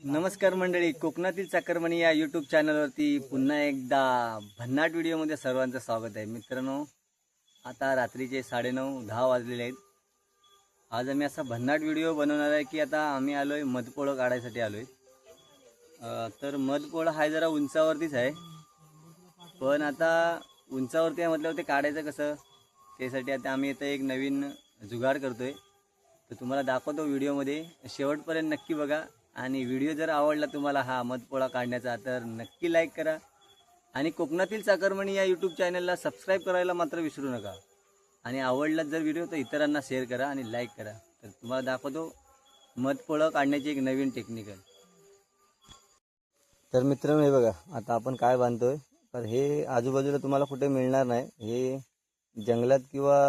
नमस्कार मंडळी, कोकणातील चाकरमणी या यूट्यूब चॅनलवरती पुन्हा एकदा भन्नाट व्हिडिओमध्ये सर्वांचं स्वागत आहे. मित्रांनो, आता रात्रीचे 9:30-10 वाजलेले आहेत. आज आम्ही असा भन्नाट व्हिडिओ बनवणार आहे की आता आम्ही आलो आहे मधपोळं काढायसाठी आलो आहे. तर मधपोळं हा जरा उंचावरतीच आहे, पण आता उंचावरती आहे म्हटल्यावर ते काढायचं कसं, त्यासाठी आता आम्ही इथं एक नवीन जुगाड करतो आहे. तर तुम्हाला दाखवतो व्हिडिओमध्ये, शेवटपर्यंत नक्की बघा. आणि व्हिडिओ जर आवडला तुम्हाला हा मधपोळा काढण्याचा तर नक्की लाईक करा आणि कोकणातील चाकरमणी या यूट्यूब चॅनलला सबस्क्राईब करायला मात्र विसरू नका. आणि आवडला जर व्हिडिओ तर इतरांना शेअर करा आणि लाईक करा. तर तुम्हाला दाखवतो मधपोळा काढण्याची एक नवीन टेक्निक आहे. तर मित्रांनो, हे बघा आता आपण काय बांधतोय. तर हे आजूबाजूला तुम्हाला कुठे मिळणार नाही, हे जंगलात किंवा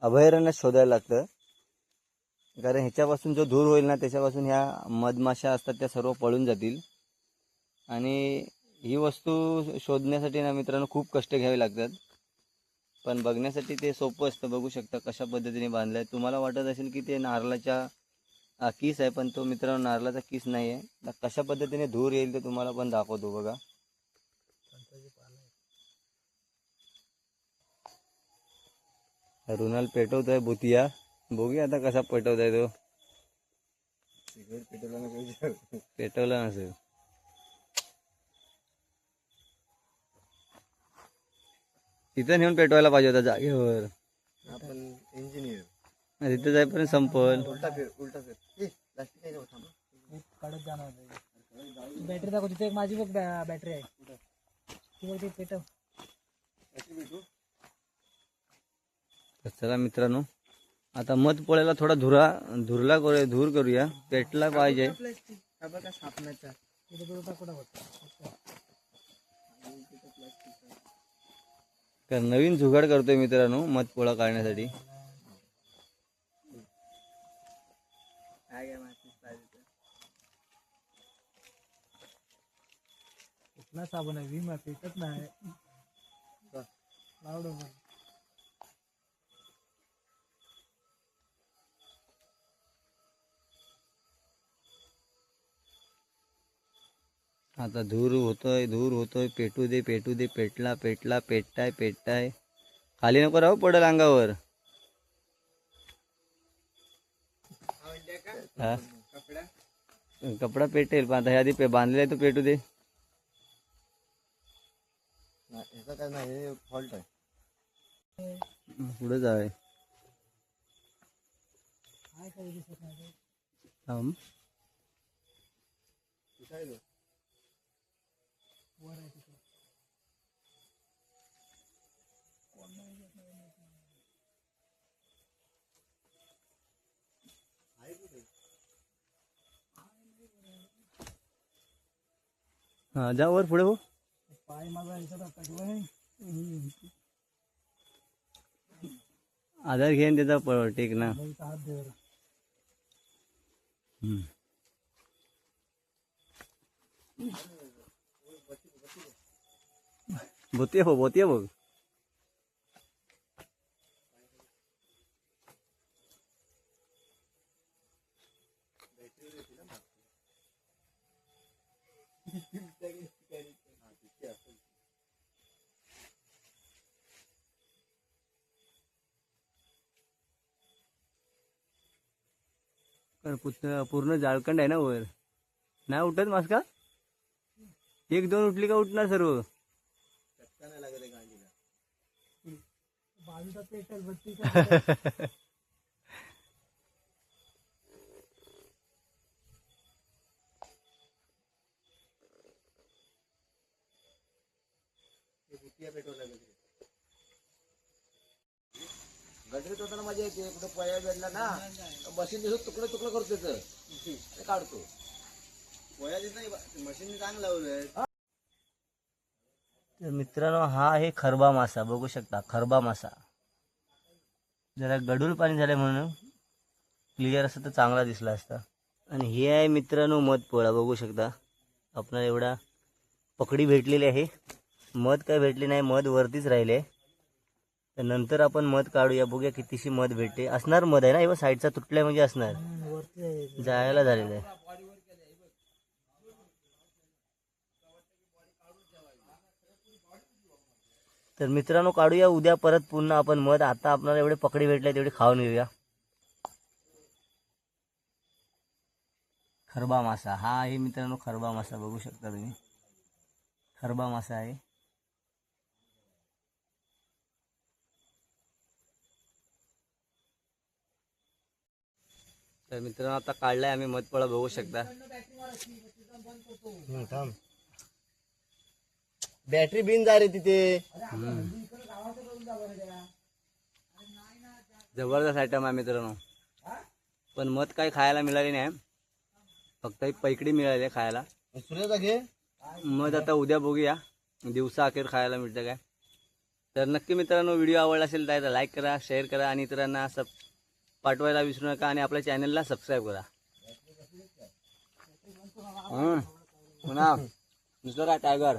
अभयारण्यात शोधायला लागतं. कारण ह्याच्यापासून जो धूर होईल ना, त्याच्यापासून ह्या मधमाशा असतात त्या सर्व पळून जातील. आणि ही वस्तू शोधण्यासाठी ना मित्रांनो खूप कष्ट घ्यावे लागतात, पण बघण्यासाठी ते सोपं असतं. बघू शकता कशा पद्धतीने बांधलं आहे. तुम्हाला वाटत असेल की ते नारळाच्या किस आहे, पण तो मित्रांनो नारळाचा किस नाही आहे. कशा पद्धतीने धूर येईल ते तुम्हाला पण दाखवतो बघा. रुणाल पेटवतोय भुतिया, बघूया आता कसा पेटवताय तो. पेटवला नसेल. तिथं नेऊन पेटवायला पाहिजे होता जागेवर. आपण इंजिनियर तिथं जाईपर्यंत संपल. काढत जाणार बॅटरी दाखव. तिथे एक माझी बघ बॅटरी आहे, ती बघ, ती पेटव. तर चला मित्रांनो, आता मध पोळ्याला थोडा धूर करूया. पेटला पाहिजे. तर नवीन जुगाड करतोय मित्रांनो मध पोळा काढण्यासाठी. कुठला साबण आहे? विमा पेटत नाही. आता धूर होतोय. पेटू दे. पेटताय. खाली नको राहू, पडल अंगावर. हा, कपडा पेटेल, पण आता हे आधी बांधलेला आहे तो पेटू दे. काय नाही, फॉल्ट आहे. पुढे जाय. हा, जा वर पुढे हो. पाय माझा आधार घेऊन त्याचा टेक ना. हात दे. भोतिया बघ. पूर्ण जाळखंड आहे ना वर. नाही उठत मास्का. 1-2 उठली का उठणार सर्व. बाजूचा पेटल बत्ती. गजरीत होताना मजा येते. कुठं पोया भेटला ना, मशीन दिसत तुकडं करतो त्याचं काढतो. पोया मशीन चांगलं लावलंय. तर मित्रांनो, हा आहे खरबा मासा. बघू शकता खरबा मासा. जरा गडूळ पाणी झालंय म्हणून क्लिअर असतं तर चांगला दिसला असता. आणि हे आहे मित्रांनो मधपोळा. बघू शकता आपल्याला एवढा पकडी भेटलेली आहे. मध काय भेटली नाही, मध वरतीच राहिले. तर नंतर आपण मध काढूया, बघूया कितीशी मध भेटते. असणार मध आहे ना, साईडचा तुटलाय म्हणजे असणार. जायला झालेलं आहे. तर मित्रांनो काढूया उद्या परत पुन्हा आपण मध. आता आपल्याला एवढे पकडी भेटले तेवढे खाऊन घेऊया. खरबा मासा हा आहे मित्रांनो, खरबा मासा बघू शकता तुम्ही, खरबा मासा आहे. तर मित्रांनो आता काढलाय आम्ही मधपळा बघू शकता. बॅटरी बिन जा रे तिथे. जबरदस्त आयटम आहे मित्रांनो. पण मध काही खायला मिळाली नाही, फक्त एक पैकडी मिळाली आहे खायला. सूर्याचा घे मध आता उद्या बघूया दिवसा अखेर खायला मिळतं काय. तर नक्की मित्रांनो व्हिडिओ आवडला असेल तर लाईक करा, शेअर करा आणि इतरांना पाठवायला विसरू नका आणि आपल्या चॅनलला सबस्क्राईब करा. पुन्हा दुसरं काय टायगर